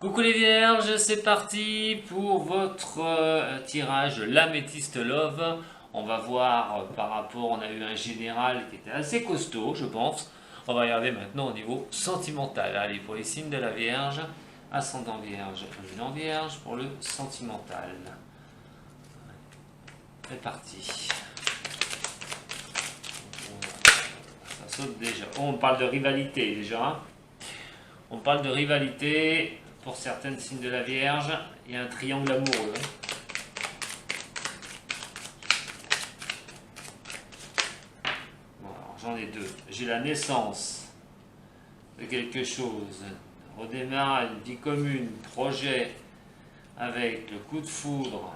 Coucou les vierges, c'est parti pour votre tirage l'améthyste love. On va voir par rapport, on a eu un général qui était assez costaud je pense. On va regarder maintenant au niveau sentimental. Allez, pour les signes de la vierge, ascendant vierge, lune en vierge pour le sentimental. C'est parti. Ça saute déjà. Oh, on parle de rivalité déjà. On parle de rivalité. Pour certaines signes de la Vierge, il y a un triangle amoureux. Bon, j'en ai deux. J'ai la naissance de quelque chose. Redémarre une vie commune, projet avec le coup de foudre.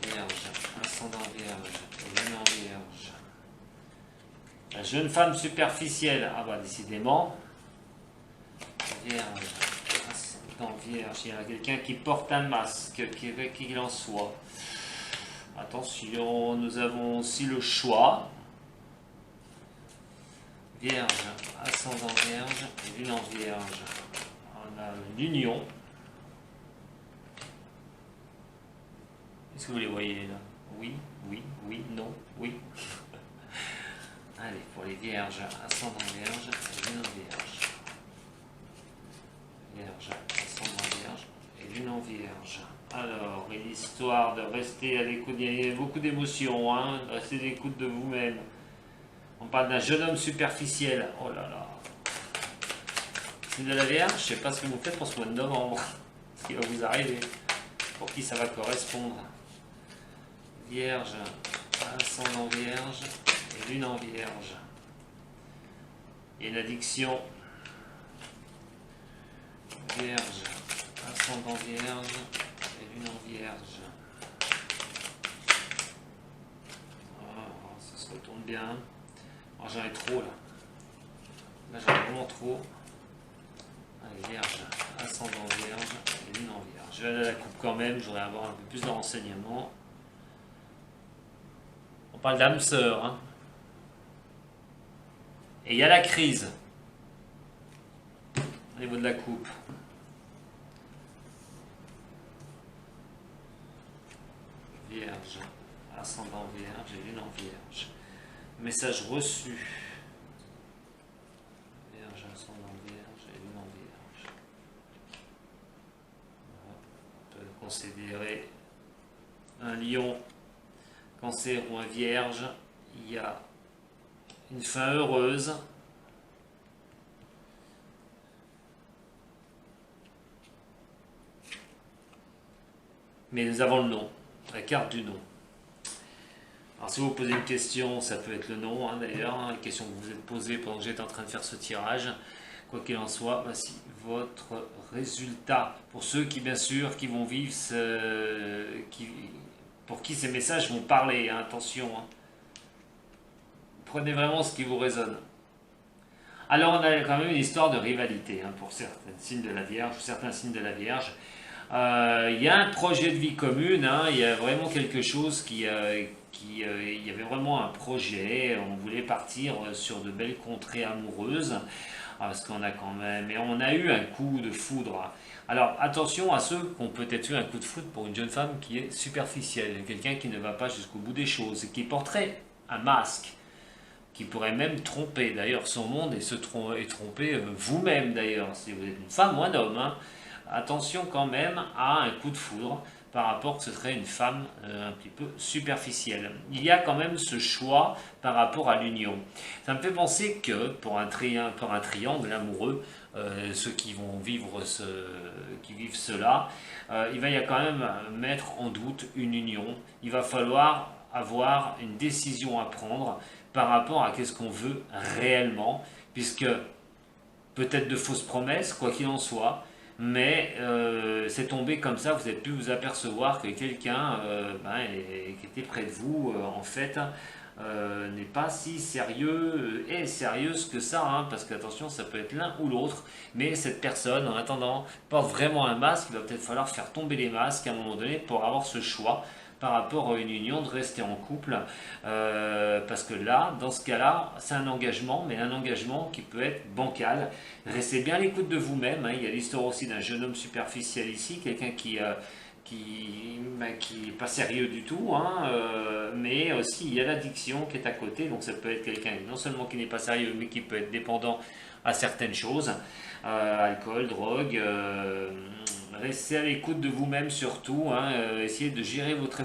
Vierge, ascendant Vierge, lune en Vierge. La jeune femme superficielle, ah bah décidément. Vierge, ascendant Vierge, il y a quelqu'un qui porte un masque, qu'il en soit. Attention, nous avons aussi le choix. Vierge, ascendant Vierge et lune en Vierge. On a l'union. Est-ce que vous les voyez là? Oui, oui, oui, non, oui. Allez, pour les Vierges, ascendant Vierge et lune en Vierge. Vierge, ascendant Vierge et lune en Vierge. Alors, une histoire de rester à l'écoute, il y a beaucoup d'émotions, hein, de rester à l'écoute de vous-même. On parle d'un jeune homme superficiel. Oh là là. C'est de la Vierge, je ne sais pas ce que vous faites pour ce mois de novembre, ce qui va vous arriver, pour qui ça va correspondre. Vierge, ascendant Vierge et lune en Vierge. Il y a une addiction. Vierge, ascendant Vierge et lune en Vierge. Oh, ça se retourne bien. Oh, j'en ai trop là. Là j'en ai vraiment trop. Allez, Vierge, ascendant Vierge et lune en Vierge. Je vais aller à la coupe quand même, je voudrais avoir un peu plus de renseignements. On parle d'âme sœur. Hein. Et il y a la crise. Au niveau de la coupe. Vierge, ascendant Vierge et lune en Vierge. Message reçu. Vierge, ascendant Vierge et lune en Vierge. On peut considérer un lion, cancer ou un vierge. Il y a une fin heureuse. Mais nous avons le nom, la carte du nom. Alors si vous posez une question, ça peut être le nom, hein, d'ailleurs, hein, une question que vous vous êtes posée pendant que j'étais en train de faire ce tirage. Quoi qu'il en soit, voici votre résultat. Pour ceux qui, bien sûr, qui vont vivre, pour qui ces messages vont parler, hein, attention. Hein. Prenez vraiment ce qui vous résonne. Alors on a quand même une histoire de rivalité hein, pour certains signes de la Vierge, certains signes de la Vierge. Il y a un projet de vie commune, hein, il y a vraiment quelque chose il y avait vraiment un projet, on voulait partir sur de belles contrées amoureuses, parce qu'on a quand même, et on a eu un coup de foudre. Alors attention à ceux qui ont peut-être eu un coup de foudre pour une jeune femme qui est superficielle, quelqu'un qui ne va pas jusqu'au bout des choses, qui porterait un masque, qui pourrait même tromper d'ailleurs son monde et tromper vous-même d'ailleurs, si vous êtes une femme ou un homme. Hein. Attention quand même à un coup de foudre par rapport que ce serait une femme un petit peu superficielle. Il y a quand même ce choix par rapport à l'union. Ça me fait penser que pour un triangle amoureux, ceux qui vont vivre qui vivent cela, il va y a quand même mettre en doute une union. Il va falloir avoir une décision à prendre par rapport à qu'est-ce qu'on veut réellement, puisque peut-être de fausses promesses, quoi qu'il en soit, mais c'est tombé comme ça, vous avez pu vous apercevoir que quelqu'un qui était près de vous, en fait, n'est pas si sérieux et sérieuse que ça, hein, parce qu'attention, ça peut être l'un ou l'autre, mais cette personne, en attendant, porte vraiment un masque, il va peut-être falloir faire tomber les masques à un moment donné pour avoir ce choix par rapport à une union, de rester en couple, parce que là, dans ce cas-là, c'est un engagement, mais un engagement qui peut être bancal. Restez bien à l'écoute de vous-même, hein. Il y a l'histoire aussi d'un jeune homme superficiel ici, quelqu'un qui n'est pas sérieux du tout, hein, mais aussi il y a l'addiction qui est à côté, donc ça peut être quelqu'un non seulement qui n'est pas sérieux, mais qui peut être dépendant à certaines choses, alcool, drogue. Restez à l'écoute de vous-même surtout, hein, essayez de gérer votre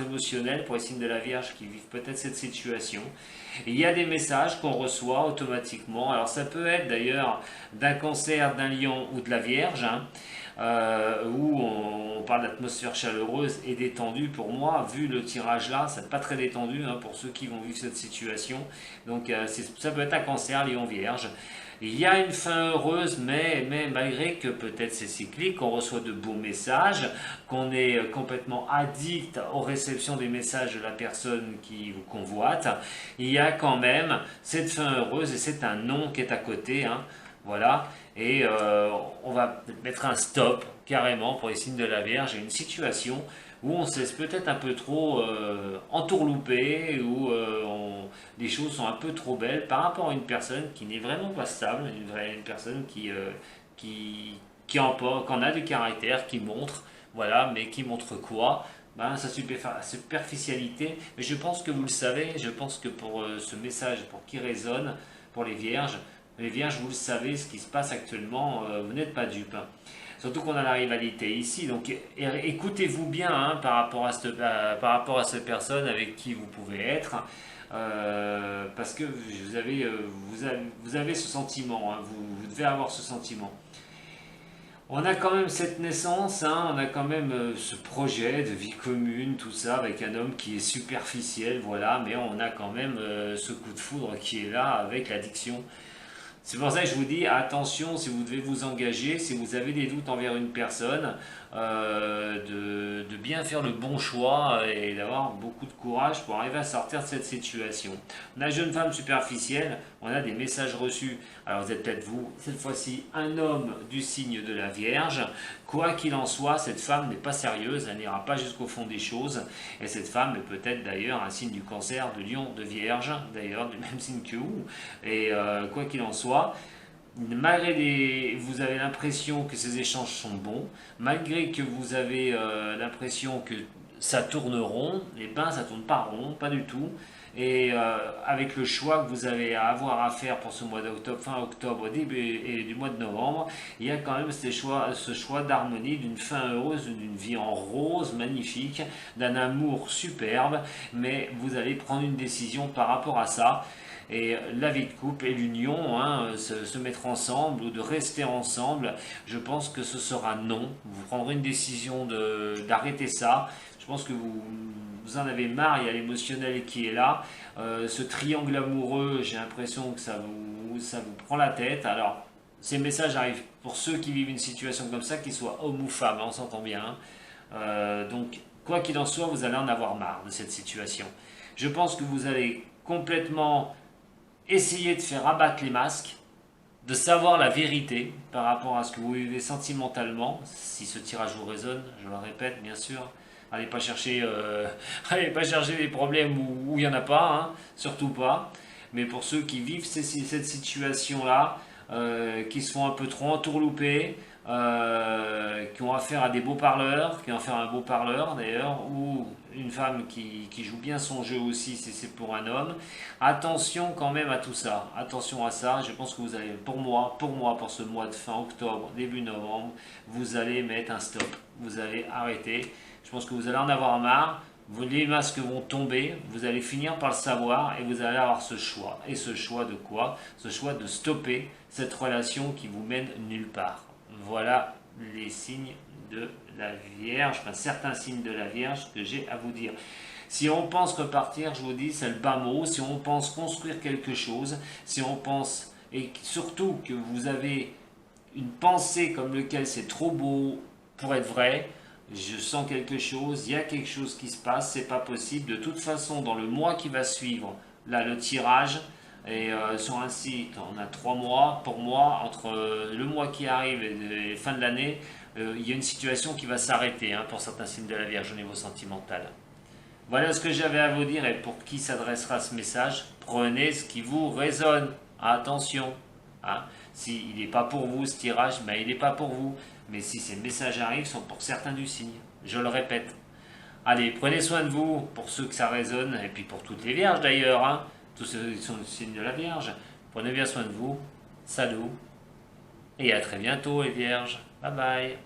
émotionnel pour les signes de la Vierge qui vivent peut-être cette situation. Et il y a des messages qu'on reçoit automatiquement, alors ça peut être d'ailleurs d'un Cancer, d'un Lion ou de la Vierge, hein, où on parle d'atmosphère chaleureuse et détendue. Pour moi, vu le tirage là, c'est pas très détendu, hein, pour ceux qui vont vivre cette situation. Donc ça peut être un Cancer, Lion, Vierge. Il y a une fin heureuse, mais malgré que peut-être c'est cyclique, qu'on reçoit de beaux messages, qu'on est complètement addict aux réceptions des messages de la personne qui vous convoite, il y a quand même cette fin heureuse et c'est un non qui est à côté, hein, voilà. Et on va mettre un stop carrément pour les signes de la Vierge à une situation où on se laisse peut-être un peu trop entourlouper, où les choses sont un peu trop belles par rapport à une personne qui n'est vraiment pas stable, une personne qui en a du caractère, qui montre, voilà, mais qui montre quoi? Ben, sa superficialité. Mais je pense que vous le savez, je pense que pour ce message, pour qui résonne, pour les vierges, vous le savez, ce qui se passe actuellement, vous n'êtes pas dupes, hein. Surtout qu'on a la rivalité ici, donc écoutez-vous bien, hein, par rapport à cette personne avec qui vous pouvez être, parce que vous avez ce sentiment, hein, vous devez avoir ce sentiment. On a quand même cette naissance, hein, on a quand même ce projet de vie commune, tout ça, avec un homme qui est superficiel, voilà, mais on a quand même ce coup de foudre qui est là avec l'addiction. C'est pour ça que je vous dis, attention, si vous devez vous engager, si vous avez des doutes envers une personne, de bien faire le bon choix et d'avoir beaucoup de courage pour arriver à sortir de cette situation. On a une jeune femme superficielle, on a des messages reçus. Alors vous êtes peut-être vous, cette fois-ci, un homme du signe de la Vierge. Quoi qu'il en soit, cette femme n'est pas sérieuse, elle n'ira pas jusqu'au fond des choses. Et cette femme est peut-être d'ailleurs un signe du Cancer, de Lion, de Vierge, d'ailleurs du même signe que vous. Et quoi qu'il en soit, vous avez l'impression que ces échanges sont bons, malgré que vous avez l'impression que ça tourne rond, et ben ça tourne pas rond, pas du tout. Et avec le choix que vous avez à avoir à faire pour ce mois d'octobre, fin octobre, début et du mois de novembre, il y a quand même ce choix d'harmonie, d'une fin heureuse, d'une vie en rose magnifique, d'un amour superbe, mais vous allez prendre une décision par rapport à ça. Et la vie de couple et l'union, hein, se mettre ensemble ou de rester ensemble, je pense que ce sera non. Vous prendrez une décision d'arrêter ça. Je pense que vous en avez marre, il y a l'émotionnel qui est là. Ce triangle amoureux, j'ai l'impression que ça vous prend la tête. Alors, ces messages arrivent pour ceux qui vivent une situation comme ça, qu'ils soient hommes ou femmes, hein, on s'entend bien, hein. Donc, quoi qu'il en soit, vous allez en avoir marre de cette situation. Je pense que vous allez complètement essayer de faire abattre les masques, de savoir la vérité par rapport à ce que vous vivez sentimentalement, si ce tirage vous résonne, je le répète bien sûr. Allez pas chercher, allez pas chercher les problèmes où il n'y en a pas, hein, surtout pas. Mais pour ceux qui vivent cette situation-là, qui se font un peu trop entourlouper, qui ont affaire à des beaux parleurs, qui ont affaire à un beau parleur d'ailleurs, ou une femme qui joue bien son jeu aussi si c'est pour un homme. Attention quand même à tout ça, attention à ça. Je pense que vous allez, pour moi, pour ce mois de fin octobre, début novembre, vous allez mettre un stop, vous allez arrêter. Je pense que vous allez en avoir marre. Les masques vont tomber, vous allez finir par le savoir et vous allez avoir ce choix. Et ce choix de quoi? Ce choix de stopper cette relation qui vous mène nulle part. Voilà les signes de la Vierge, enfin certains signes de la Vierge que j'ai à vous dire. Si on pense repartir, je vous dis, c'est le bas mot. Si on pense construire quelque chose, si on pense, et surtout que vous avez une pensée comme lequel c'est trop beau pour être vrai, je sens quelque chose, il y a quelque chose qui se passe, c'est pas possible. De toute façon, dans le mois qui va suivre, là, le tirage, Et sur un site, on a 3 mois. Pour moi, entre le mois qui arrive et la fin de l'année, il y a une situation qui va s'arrêter hein, pour certains signes de la Vierge au niveau sentimental. Voilà ce que j'avais à vous dire et pour qui s'adressera ce message. Prenez ce qui vous résonne. Attention. Hein. S'il n'est pas pour vous ce tirage, ben, il n'est pas pour vous. Mais si ces messages arrivent, ce sont pour certains du signe. Je le répète. Allez, prenez soin de vous pour ceux que ça résonne et puis pour toutes les vierges d'ailleurs. Hein. Tous ceux qui sont le signe de la Vierge. Prenez bien soin de vous. Salut. Et à très bientôt les vierges. Bye bye.